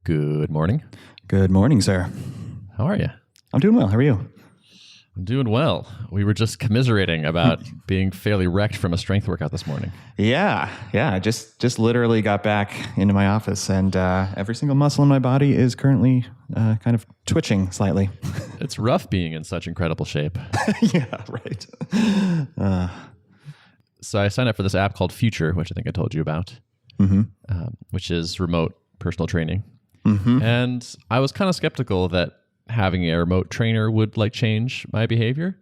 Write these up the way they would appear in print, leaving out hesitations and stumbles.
Good morning. Good morning, sir. How are you? I'm doing well. How are you? I'm doing well. We were just commiserating about being fairly wrecked from a strength workout this morning. Yeah. I just literally got back into my office, and every single muscle in my body is currently kind of twitching slightly. It's rough being in such incredible shape. Yeah, right. So I signed up for this app called Future, which I think I told you about, which is remote personal training. And I was kind of skeptical that having a remote trainer would change my behavior,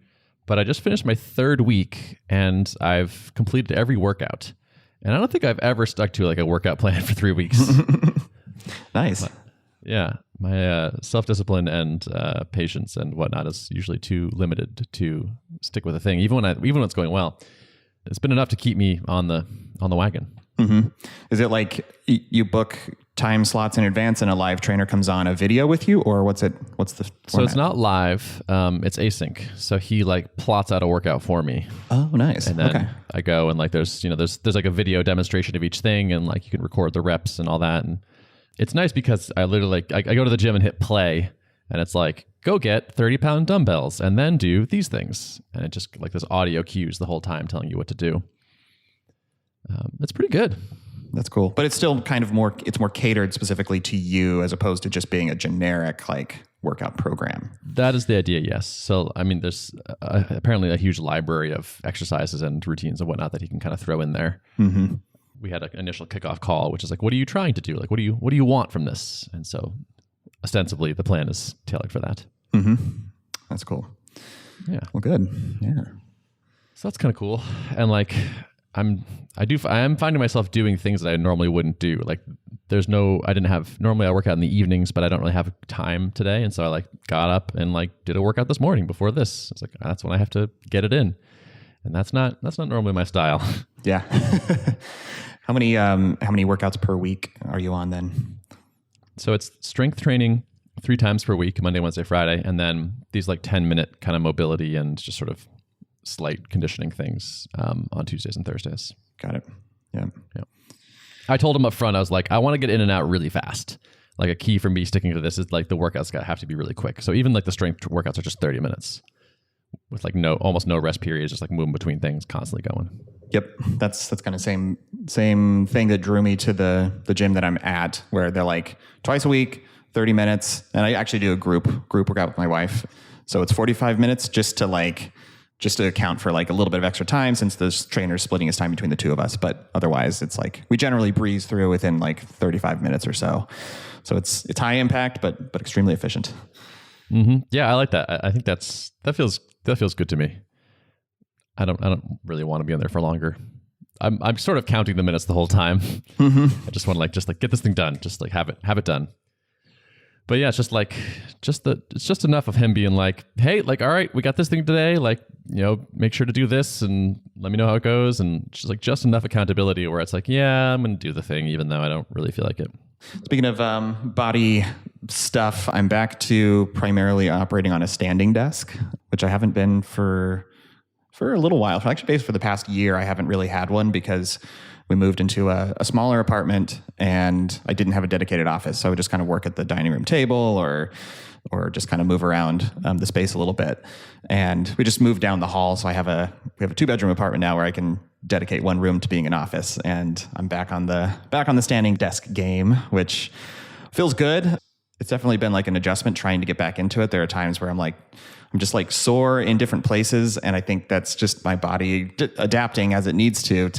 but I just finished my third week and I've completed every workout. And I don't think I've ever stuck to a workout plan for 3 weeks. Nice. But, yeah. My self-discipline and patience and whatnot is usually too limited to stick with a thing, even when it's going well. It's been enough to keep me on the wagon. Is it like you book time slots in advance and a live trainer comes on a video with you, or what's the format? So it's not live. It's async. So he plots out a workout for me. Oh, nice. And then I go and there's a video demonstration of each thing, and you can record the reps and all that. And it's nice because I literally I go to the gym and hit play, and it's go get 30-pound dumbbells and then do these things. And it just this audio cues the whole time telling you what to do. It's pretty good. That's cool. But it's still kind of more catered specifically to you as opposed to just being a generic workout program. That is the idea, yes. So, there's apparently a huge library of exercises and routines and whatnot that he can kind of throw in there. We had an initial kickoff call, which is what are you trying to do? What do you want from this? And so ostensibly the plan is tailored for that. That's cool. Yeah. Well, good. Yeah. So that's kind of cool. And I am finding myself doing things that I normally wouldn't do. Normally I work out in the evenings, but I don't really have time today. And so I got up and did a workout this morning before this. It's that's when I have to get it in. And that's not normally my style. Yeah. How many workouts per week are you on then? So it's strength training 3 times per week, Monday, Wednesday, Friday. And then these 10-minute kind of mobility and just sort of slight conditioning things on Tuesdays and Thursdays. Got it. Yeah. I told him up front, I was I want to get in and out really fast. A key for me sticking to this is the workouts have to be really quick. So even the strength workouts are just 30 minutes with almost no rest periods, just moving between things, constantly going. Yep. That's kind of same thing that drew me to the gym that I'm at, where they're twice a week, 30 minutes. And I actually do a group workout with my wife. So it's 45 minutes just to account for a little bit of extra time, since the trainer's splitting his time between the two of us. But otherwise it's we generally breeze through within 35 minutes or so. So it's high impact, but extremely efficient. Yeah, I like that. I think that feels good to me. I don't really want to be in there for longer. I'm sort of counting the minutes the whole time. I just want to get this thing done. Just have it done. But yeah, it's it's just enough of him being hey, all right, we got this thing today. Make sure to do this and let me know how it goes. And just enough accountability where it's yeah, I'm going to do the thing, even though I don't really feel like it. Speaking of body stuff, I'm back to primarily operating on a standing desk, which I haven't been for a little while. For the past year, I haven't really had one because we moved into a smaller apartment and I didn't have a dedicated office. So I would just kind of work at the dining room table or just kind of move around the space a little bit. And we just moved down the hall. So we have a 2-bedroom apartment now where I can dedicate one room to being an office. And I'm back on the standing desk game, which feels good. It's definitely been an adjustment trying to get back into it. There are times where I'm just sore in different places. And I think that's just my body adapting as it needs to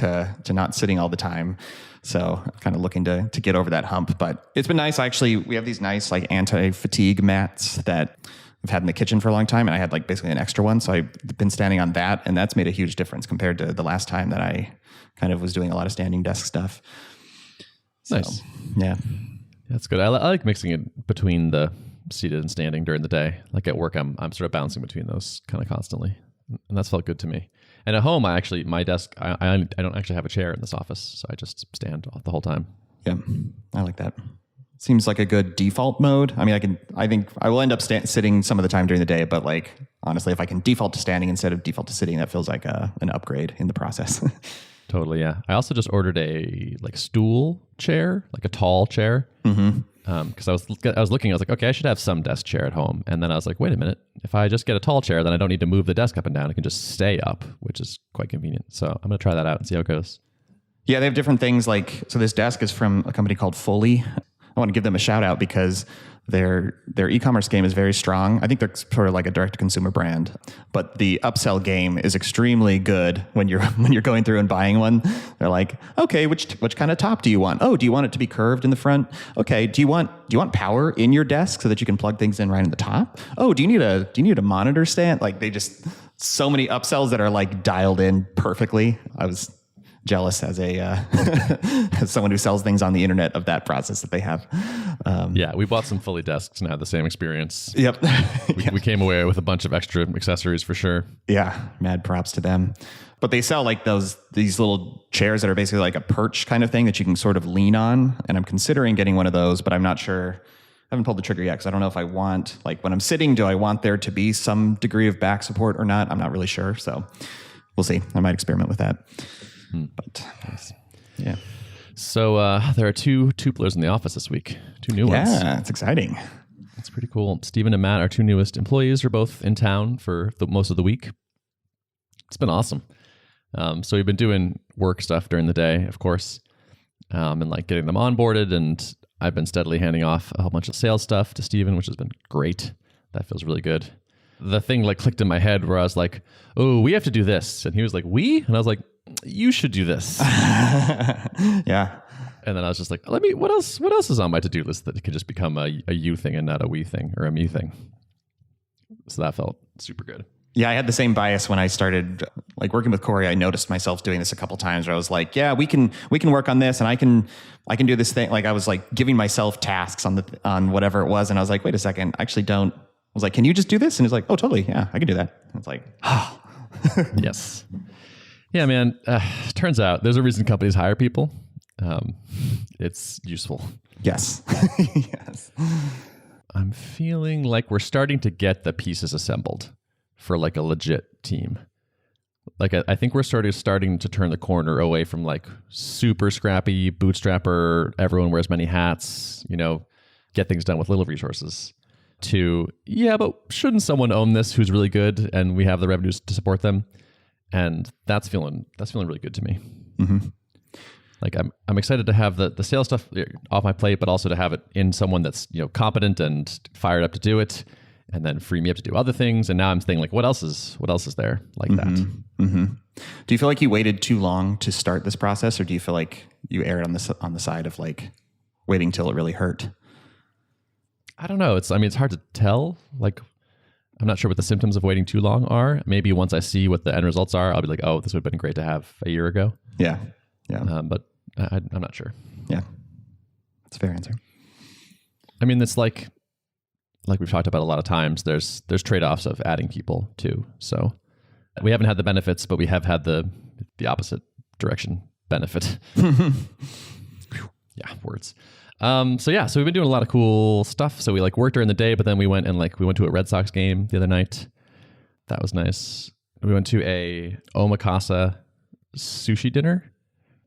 not sitting all the time. So I'm kind of looking to get over that hump, but it's been nice. Actually, we have these nice anti-fatigue mats that I've had in the kitchen for a long time. And I had basically an extra one. So I've been standing on that, and that's made a huge difference compared to the last time that I kind of was doing a lot of standing desk stuff. Nice. So, yeah. That's good. I like mixing it between the seated and standing during the day. At work, I'm sort of bouncing between those kind of constantly, and that's felt good to me. And at home, my desk, I don't actually have a chair in this office, so I just stand the whole time. Yeah, I like that. Seems like a good default mode. I think I will end up sitting some of the time during the day, but honestly, if I can default to standing instead of default to sitting, that feels like an upgrade in the process. Totally, yeah. I also just ordered a stool chair, a tall chair. Because I was looking, I was like, okay, I should have some desk chair at home. And then I was like, wait a minute, if I just get a tall chair, then I don't need to move the desk up and down. I can just stay up, which is quite convenient. So I'm going to try that out and see how it goes. Yeah, they have different things like, so this desk is from a company called Fully. I want to give them a shout out because their e-commerce game is very strong. I think they're sort of like a direct-to-consumer brand, but the upsell game is extremely good when you're going through and buying one. They're like, okay, which kind of top do you want? Oh, do you want it to be curved in the front? Okay, do you want power in your desk so that you can plug things in right in the top? Oh, do you need a monitor stand? Like they so many upsells that are like dialed in perfectly. I was jealous as as someone who sells things on the internet of that process that they have. Yeah, we bought some Fully desks and had the same experience. Yep. We came away with a bunch of extra accessories for sure. Yeah, mad props to them. But they sell like these little chairs that are basically like a perch kind of thing that you can sort of lean on. And I'm considering getting one of those, but I'm not sure. I haven't pulled the trigger yet because I don't know if I want, like when I'm sitting, do I want there to be some degree of back support or not? I'm not really sure. So we'll see. I might experiment with that. But yeah. So there are two tuplers in the office this week, 2 new ones. Yeah, it's exciting. That's pretty cool. Steven and Matt, our 2 newest employees, are both in town for most of the week. It's been awesome. So we've been doing work stuff during the day, of course, and like getting them onboarded. And I've been steadily handing off a whole bunch of sales stuff to Steven, which has been great. That feels really good. The thing like clicked in my head where I was like, oh, we have to do this. And he was like, we? And I was like, you should do this. Yeah. And then I was just like, what else is on my to-do list that could just become a you thing and not a we thing or a me thing? So that felt super good. Yeah, I had the same bias when I started like working with Corey. I noticed myself doing this a couple times where I was like, yeah, we can work on this and I can do this thing. Like I was like giving myself tasks on whatever it was. And I was like, wait a second, I actually don't. I was like, can you just do this? And he's like, oh, totally. Yeah, I can do that. I was like, oh. Yes. Yeah, man. Turns out there's a reason companies hire people. It's useful. Yes. Yes. I'm feeling like we're starting to get the pieces assembled for like a legit team. Like I think we're starting to turn the corner away from like super scrappy bootstrapper, everyone wears many hats, get things done with little resources, to, yeah, but shouldn't someone own this who's really good and we have the revenues to support them? And that's feeling really good to me. Mm-hmm. Like I'm excited to have the sales stuff off my plate, but also to have it in someone that's competent and fired up to do it, and then free me up to do other things. And now I'm thinking like, what else is there like that? Mm-hmm. Do you feel like you waited too long to start this process, or do you feel like you erred on the side of like waiting till it really hurt? I don't know. It's hard to tell. Like, I'm not sure what the symptoms of waiting too long are. Maybe once I see what the end results are, I'll be like, oh, this would have been great to have a year ago. Yeah. Yeah. But I'm not sure. Yeah. That's a fair answer. I mean, it's like we've talked about a lot of times, there's trade-offs of adding people too. So we haven't had the benefits, but we have had the opposite direction benefit. Yeah, words. So we've been doing a lot of cool stuff. So we like worked during the day, but then we went to a Red Sox game the other night. That was nice. We went to a omakase sushi dinner.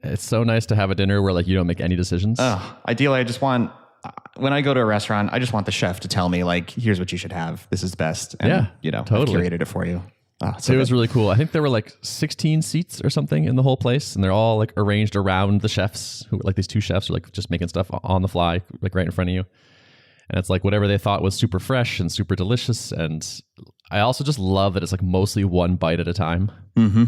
It's so nice to have a dinner where like you don't make any decisions. Ideally, I just want, when I go to a restaurant, I just want the chef to tell me like, here's what you should have. This is best. And, totally. I've curated it for you. So it was really cool. I think there were like 16 seats or something in the whole place, and they're all like arranged around the chefs who like these 2 chefs are like just making stuff on the fly, like right in front of you. And it's like whatever they thought was super fresh and super delicious. And I also just love that it's like mostly one bite at a time. Mm-hmm.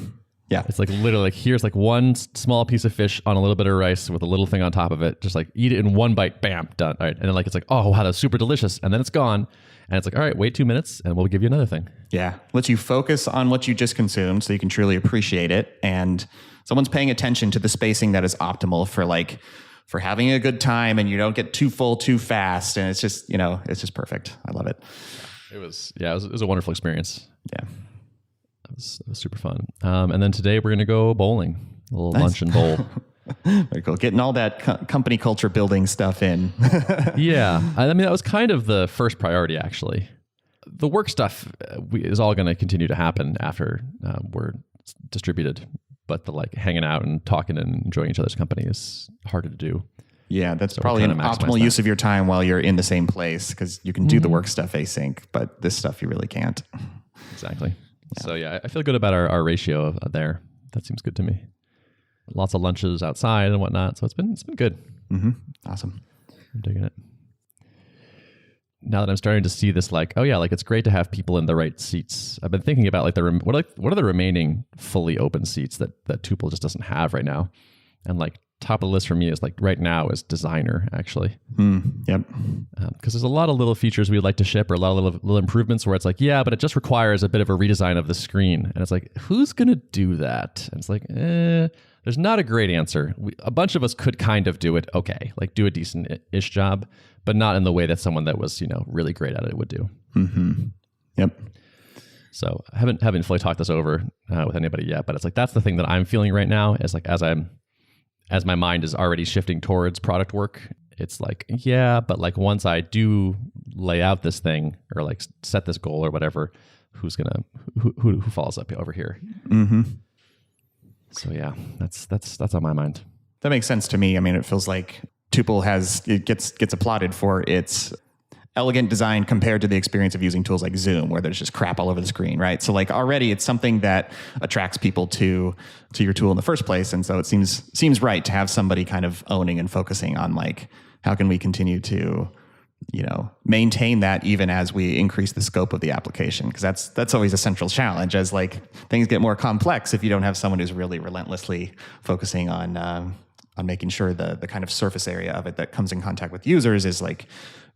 Yeah. It's like literally like here's like one small piece of fish on a little bit of rice with a little thing on top of it. Just like eat it in one bite, bam, done. All right. And then like it's like, oh wow, that's super delicious. And then it's gone. And it's like, all right, wait 2 minutes and we'll give you another thing. Yeah. Lets you focus on what you just consumed so you can truly appreciate it. And someone's paying attention to the spacing that is optimal for having a good time, and you don't get too full too fast. And it's just, it's just perfect. I love it. It was a wonderful experience. Yeah. It was super fun. And then today we're going to go bowling, a little lunch and bowl. Very cool. Getting all that company culture building stuff in. Yeah. I mean, that was kind of the first priority, actually. The work stuff is all going to continue to happen after we're distributed. But the like hanging out and talking and enjoying each other's company is harder to do. Yeah, that's So probably we're an trying to maximize optimal that. use of your time while you're in the same place, because you can do the work stuff async, but this stuff you really can't. Exactly. So yeah, I feel good about our ratio there. That seems good to me. Lots of lunches outside and whatnot. So it's been good. Awesome. I'm digging it. Now that I'm starting to see this, like, oh yeah, like it's great to have people in the right seats. I've been thinking about like what are the remaining fully open seats that Tuple just doesn't have right now, and like top of the list for me is like right now is designer actually. Yep. Because there's a lot of little features we'd like to ship, or a lot of little improvements where it's like, yeah, but it just requires a bit of a redesign of the screen, and it's like, who's gonna do that? And it's like, there's not a great answer. A bunch of us could kind of do it okay, like do a decent-ish job, but not in the way that someone that was, really great at it would do. Yep. So I haven't fully talked this over with anybody yet, but it's like that's the thing that I'm feeling right now. Is like as my mind is already shifting towards product work, it's like, yeah, but like once I do lay out this thing or like set this goal or whatever, who follows up over here? So yeah, that's on my mind. That makes sense to me. I mean, it feels like Tuple gets applauded for its elegant design compared to the experience of using tools like Zoom, where there's just crap all over the screen, right? So like already it's something that attracts people to your tool in the first place. And so it seems right to have somebody kind of owning and focusing on like, how can we continue to, maintain that even as we increase the scope of the application? Because that's always a central challenge as like things get more complex. If you don't have someone who's really relentlessly focusing on making sure the kind of surface area of it that comes in contact with users is like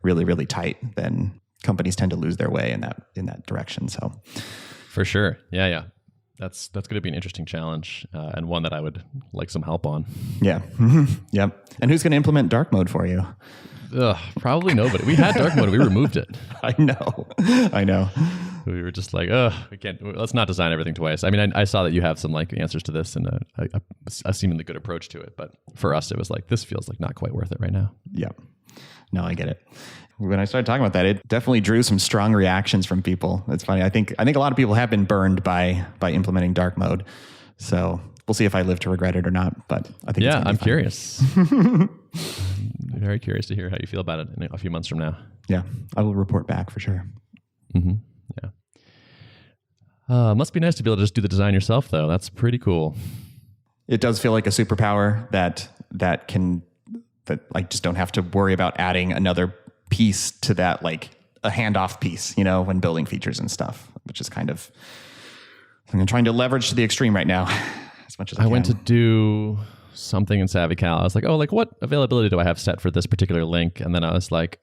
really, really tight, then companies tend to lose their way in that direction. So, for sure, yeah, that's going to be an interesting challenge and one that I would like some help on. Yeah, yep. And who's going to implement dark mode for you? Probably nobody. We had dark mode, we removed it. I know. We were just like, we can't. Let's not design everything twice. I mean, I saw that you have some like answers to this and a seemingly good approach to it, but for us, it was like this feels like not quite worth it right now. Yeah. No, I get it. When I started talking about that, it definitely drew some strong reactions from people. It's funny. I think a lot of people have been burned by implementing dark mode. So we'll see if I live to regret it or not. But I think I'm curious. I'm very curious to hear how you feel about it in a few months from now. Yeah, I will report back for sure. Yeah. Must be nice to be able to just do the design yourself, though. That's pretty cool. It does feel like a superpower that I just don't have to worry about adding another piece to that, like a handoff piece, when building features and stuff, which is kind of I'm trying to leverage to the extreme right now as much as I can. went to do something in SavvyCal. I was like, oh, like what availability do I have set for this particular link? And then I was like,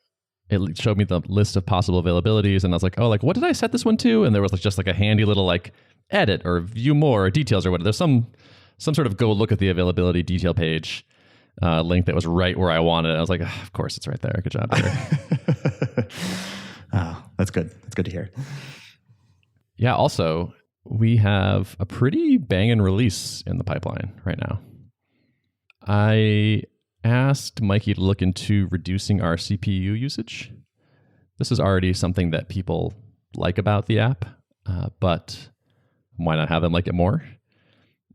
it showed me the list of possible availabilities. And I was like, oh, like what did I set this one to? And there was like just like a handy little like edit or view more or details or whatever. There's some sort of go look at the availability detail page link that was right where I wanted it. I was like, of course it's right there. Good job, Peter. Oh, that's good. That's good to hear. Yeah. Also, we have a pretty banging release in the pipeline right now. I asked Mikey to look into reducing our CPU usage. This is already something that people like about the app, but why not have them like it more?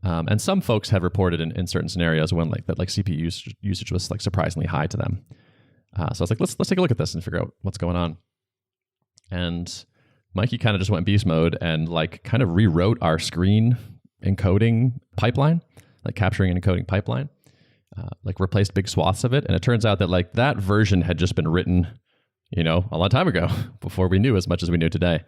And some folks have reported in certain scenarios when like that like CPU usage was like surprisingly high to them. So I was like, let's take a look at this and figure out what's going on. And Mikey kind of just went beast mode and like kind of rewrote our screen encoding pipeline, like capturing and encoding pipeline, like replaced big swaths of it. And it turns out that like that version had just been written, a long time ago before we knew as much as we knew today.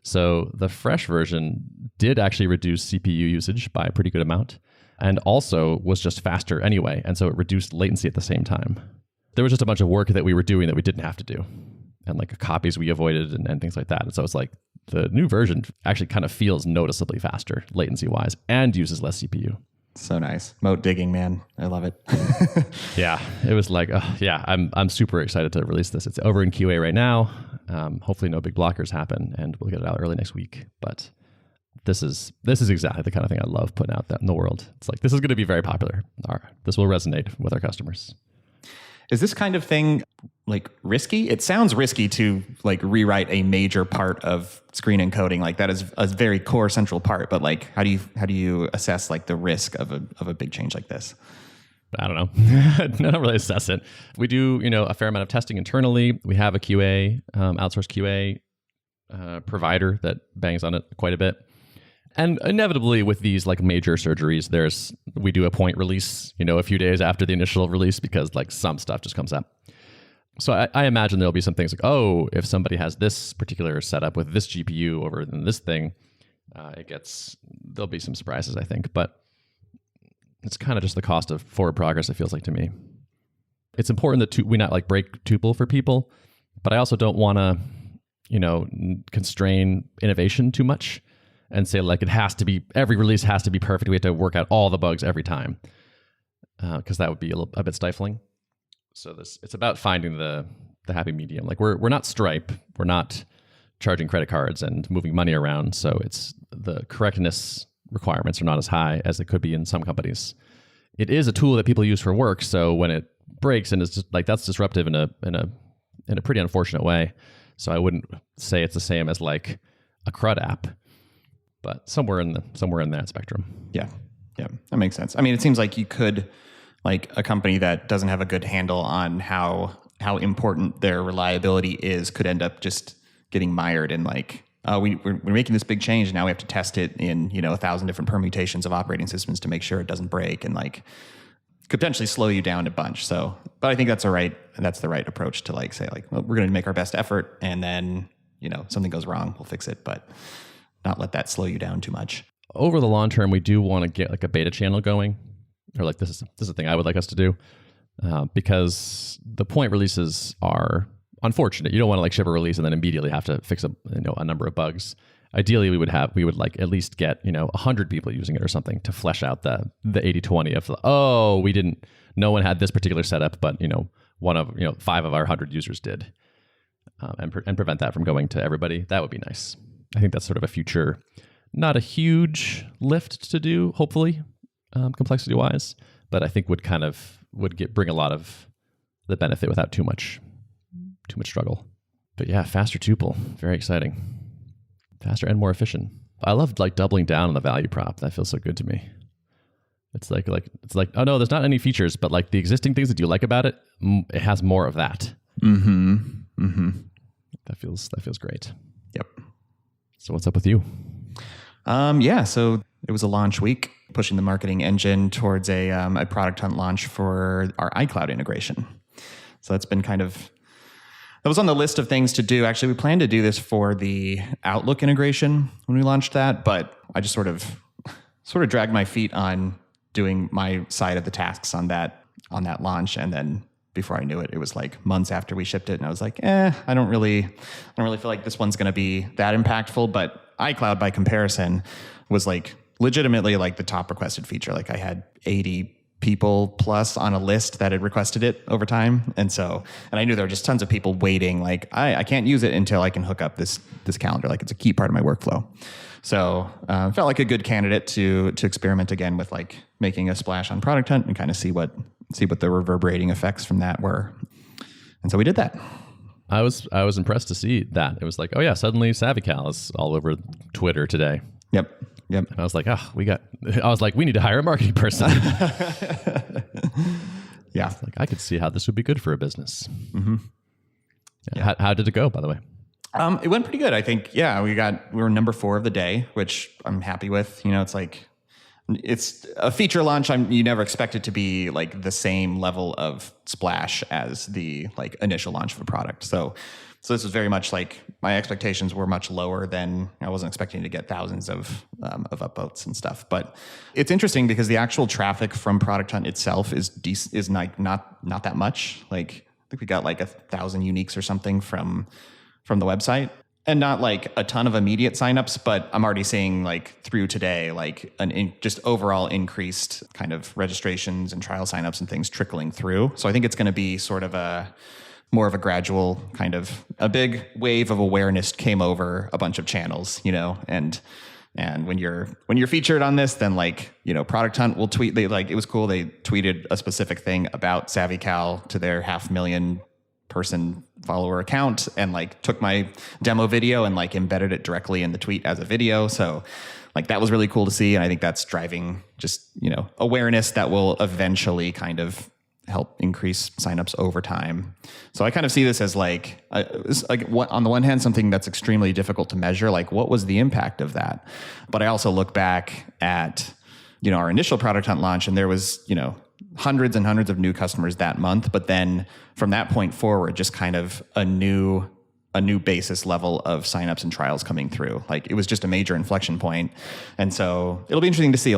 So the fresh version did actually reduce CPU usage by a pretty good amount and also was just faster anyway. And so it reduced latency at the same time. There was just a bunch of work that we were doing that we didn't have to do and like copies we avoided and things like that. And so it's like the new version actually kind of feels noticeably faster latency wise and uses less CPU. So nice. Moat digging, man. I love it. Yeah, it was like, I'm super excited to release this. It's over in QA right now. Hopefully no big blockers happen and we'll get it out early next week. But this is exactly the kind of thing I love putting out that in the world. It's like, this is going to be very popular. This will resonate with our customers. Is this kind of thing like risky? It sounds risky to like rewrite a major part of screen encoding. Like that is a very core central part. But like, how do you assess like the risk of a big change like this? I don't know. I don't really assess it. We do, a fair amount of testing internally. We have a QA, outsourced QA provider that bangs on it quite a bit. And inevitably with these like major surgeries, we do a point release, a few days after the initial release because like some stuff just comes up. So I imagine there'll be some things like, oh, if somebody has this particular setup with this GPU over than this thing, there'll be some surprises, I think. But it's kind of just the cost of forward progress, it feels like to me. It's important that we not like break tuple for people, but I also don't want to, constrain innovation too much and say like every release has to be perfect. We have to work out all the bugs every time because that would be a bit stifling. So it's about finding the happy medium. Like we're not Stripe, we're not charging credit cards and moving money around. So it's the correctness requirements are not as high as it could be in some companies. It is a tool that people use for work. So when it breaks and it's just like that's disruptive in a pretty unfortunate way. So I wouldn't say it's the same as like a CRUD app, but somewhere in that spectrum. Yeah, that makes sense. I mean, it seems like you could. Like a company that doesn't have a good handle on how important their reliability is could end up just getting mired in like, we're making this big change and now we have to test it in 1,000 different permutations of operating systems to make sure it doesn't break, and like could potentially slow you down a bunch. So, but I think that's the right approach to like say like, well, we're going to make our best effort, and then something goes wrong, we'll fix it, but not let that slow you down too much. Over the long term, we do want to get like a beta channel going. Or like this is a thing I would like us to do because the point releases are unfortunate. You don't want to like ship a release and then immediately have to fix a number of bugs. Ideally, we would like at least get 100 people using it or something to flesh out the 80-20 of no one had this particular setup, but one of 5 of our 100 users did, and prevent that from going to everybody. That would be nice. I think that's sort of a future, not a huge lift to do, hopefully. Complexity wise, but I think would bring a lot of the benefit without too much struggle. But yeah, faster tuple, very exciting, faster and more efficient. I love like doubling down on the value prop. That feels so good to me. It's like oh no, there's not any features, but like the existing things that you like about it, it has more of that. That feels great. Yep. So what's up with you? So it was a launch week, pushing the marketing engine towards a product hunt launch for our iCloud integration. So that's been that was on the list of things to do. Actually, we planned to do this for the Outlook integration when we launched that, but I just sort of dragged my feet on doing my side of the tasks on that launch, and then before I knew it, it was like months after we shipped it, and I was like, I don't really feel like this one's going to be that impactful. But iCloud, by comparison, was like legitimately like the top requested feature. Like I had 80 people plus on a list that had requested it over time. And I knew there were just tons of people waiting. Like I can't use it until I can hook up this calendar. Like it's a key part of my workflow. So felt like a good candidate to experiment again with like making a splash on Product Hunt and kind of see what the reverberating effects from that were. And so we did that. I was impressed to see that. It was like, oh yeah, suddenly SavvyCal is all over Twitter today. Yep. And I was like, we need to hire a marketing person. Yeah. Like I could see how this would be good for a business. Mm-hmm. Yeah. How did it go, by the way? It went pretty good. I think, we were number 4 of the day, which I'm happy with. It's a feature launch. You never expect it to be like the same level of splash as the like initial launch of a product. So this was very much like my expectations were much lower than I wasn't expecting to get thousands of upvotes and stuff. But it's interesting because the actual traffic from Product Hunt itself is not that much. Like I think we got like 1,000 uniques or something from the website, and not like a ton of immediate signups, but I'm already seeing like through today, like just overall increased kind of registrations and trial signups and things trickling through. So I think it's going to be sort of more of a gradual kind of a big wave of awareness came over a bunch of channels, and when you're featured on this, then like, Product Hunt will tweet, it was cool. They tweeted a specific thing about SavvyCal to their 500,000 person follower account and like took my demo video and like embedded it directly in the tweet as a video. So like that was really cool to see. And I think that's driving just, awareness that will eventually kind of help increase signups over time. So I kind of see this as on the one hand, something that's extremely difficult to measure, like what was the impact of that? But I also look back at, our initial product hunt launch, and there was, hundreds and hundreds of new customers that month. But then from that point forward, just kind of a new basis level of signups and trials coming through. Like it was just a major inflection point. And so it'll be interesting to see,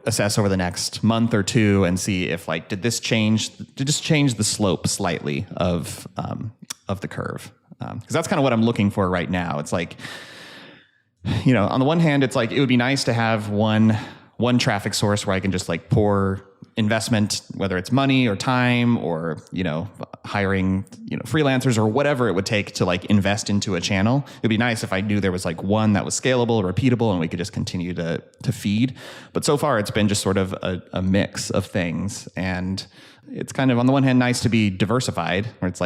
assess over the next month or two and see if did this change the slope slightly of the curve? Because that's kind of what I'm looking for right now. It's on the one hand, it's it would be nice to have one traffic source where I can just pour investment, whether it's money or time or, hiring, freelancers or whatever it would take to invest into a channel. It'd be nice if I knew there was one that was scalable, repeatable, and we could just continue to feed. But so far it's been just sort of a mix of things. And it's kind of, on the one hand, nice to be diversified, where it's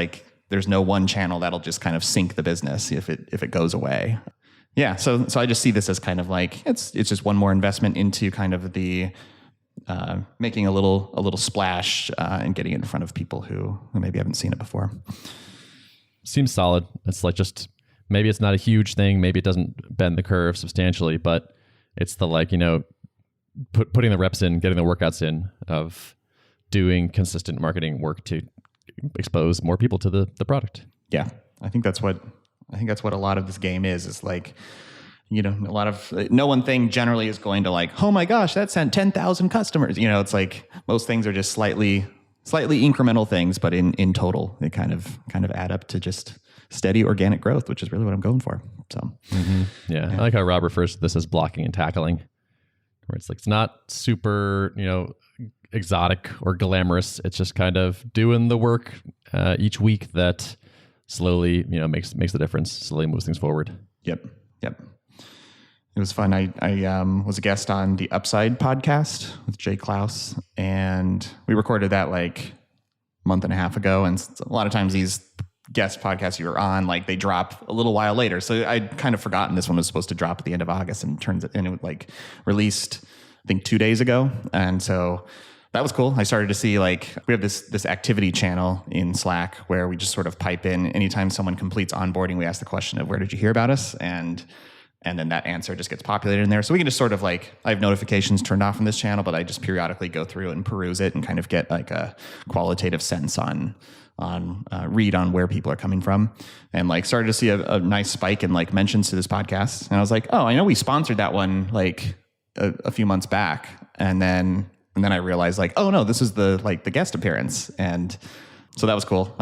there's no one channel that'll just kind of sink the business if it goes away. Yeah. So I just see this as kind of it's just one more investment into kind of the, making a little splash and getting it in front of people who maybe haven't seen it before. Seems solid. It's just maybe it's not a huge thing. Maybe it doesn't bend the curve substantially, but it's the putting the reps in, getting the workouts in of doing consistent marketing work to expose more people to the product. Yeah, I think that's what a lot of this game is a lot of no one thing generally is going to oh my gosh, that sent 10,000 customers. It's most things are just slightly incremental things, but in total, they kind of add up to just steady organic growth, which is really what I'm going for. So, yeah. I like how Rob refers to this as blocking and tackling, where it's not super, exotic or glamorous. It's just kind of doing the work each week that slowly, makes the difference, slowly moves things forward. Yep. It was fun. I was a guest on the Upside podcast with Jay Klaus, and we recorded that a month and a half ago. And a lot of times these guest podcasts you're on, they drop a little while later. So I'd kind of forgotten this one was supposed to drop at the end of August, and it released, I think, 2 days ago. And so that was cool. I started to see we have this activity channel in Slack where we just sort of pipe in anytime someone completes onboarding, we ask the question of where did you hear about us? And then that answer just gets populated in there. So we can just sort of I have notifications turned off on this channel, but I just periodically go through and peruse it and kind of get a qualitative sense on read on where people are coming from. And started to see a nice spike in mentions to this podcast. And I was oh, I know we sponsored that one a few months back. And then I realized oh no, this is the guest appearance. And so that was cool.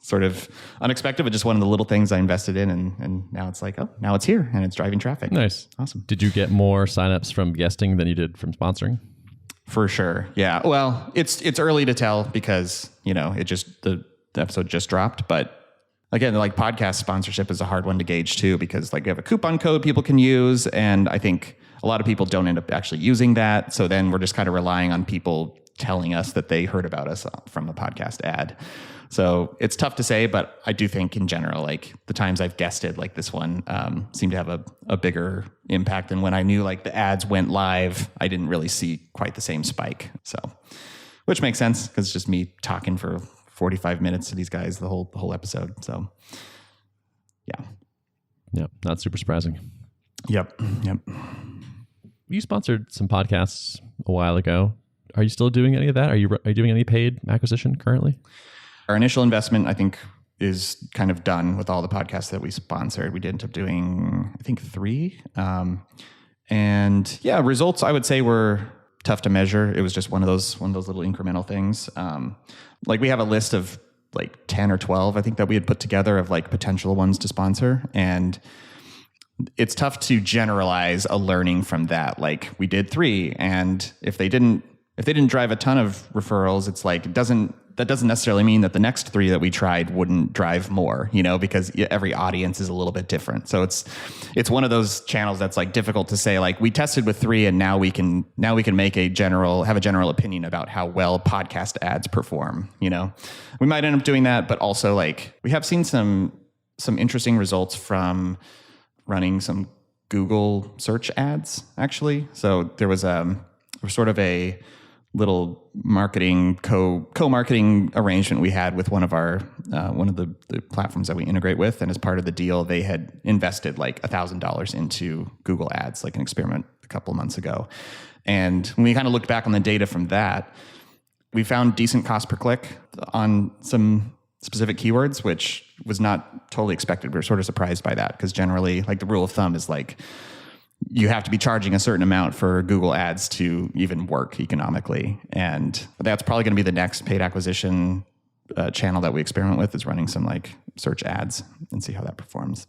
Sort of unexpected, but just one of the little things I invested in. And now it's now it's here and it's driving traffic. Nice. Awesome. Did you get more signups from guesting than you did from sponsoring? For sure. Yeah. Well, it's early to tell because, the episode just dropped, but again, podcast sponsorship is a hard one to gauge too, because you have a coupon code people can use. And I think a lot of people don't end up actually using that. So then we're just kind of relying on people telling us that they heard about us from a podcast ad. So it's tough to say, but I do think in general, the times I've guested this one seem to have a bigger impact than when I knew the ads went live. I didn't really see quite the same spike. So, which makes sense because it's just me talking for 45 minutes to these guys the whole episode. So, yeah. Yep. Not super surprising. Yep. You sponsored some podcasts a while ago. Are you still doing any of that? Are you doing any paid acquisition currently? Our initial investment, I think, is kind of done with all the podcasts that we sponsored. We did end up doing, I think, 3. And yeah, results I would say were tough to measure. It was just one of those little incremental things. We have a list of 10 or 12, I think, that we had put together of potential ones to sponsor. And it's tough to generalize a learning from that. We did 3, and if they didn't drive a ton of referrals, it's that doesn't necessarily mean that the next 3 that we tried wouldn't drive more, because every audience is a little bit different. So it's one of those channels that's difficult to say, we tested with 3 and now we can make have a general opinion about how well podcast ads perform. We might end up doing that, but also we have seen some interesting results from running some Google search ads, actually. So there was sort of a little marketing co-marketing arrangement we had with one of the platforms that we integrate with, and as part of the deal, they had invested like $1,000 into Google Ads, like an experiment a couple of months ago. And when we kind of looked back on the data from that, we found decent cost per click on some specific keywords, which was not totally expected. We were sort of surprised by that, because generally, like, the rule of thumb is like you have to be charging a certain amount for Google Ads to even work economically. And that's probably going to be the next paid acquisition channel that we experiment with, is running some like search ads and see how that performs.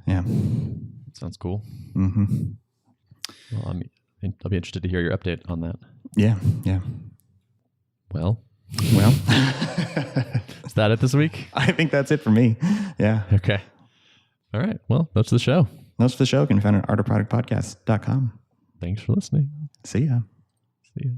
Yeah. Sounds cool. Mm-hmm. Well, I'll be interested to hear your update on that. Yeah. Well, is that it this week? I think that's it for me. Yeah. Okay. All right. Well, that's the show. That's the show. You can find it at artofproductpodcast.com. Thanks for listening. See ya. See ya.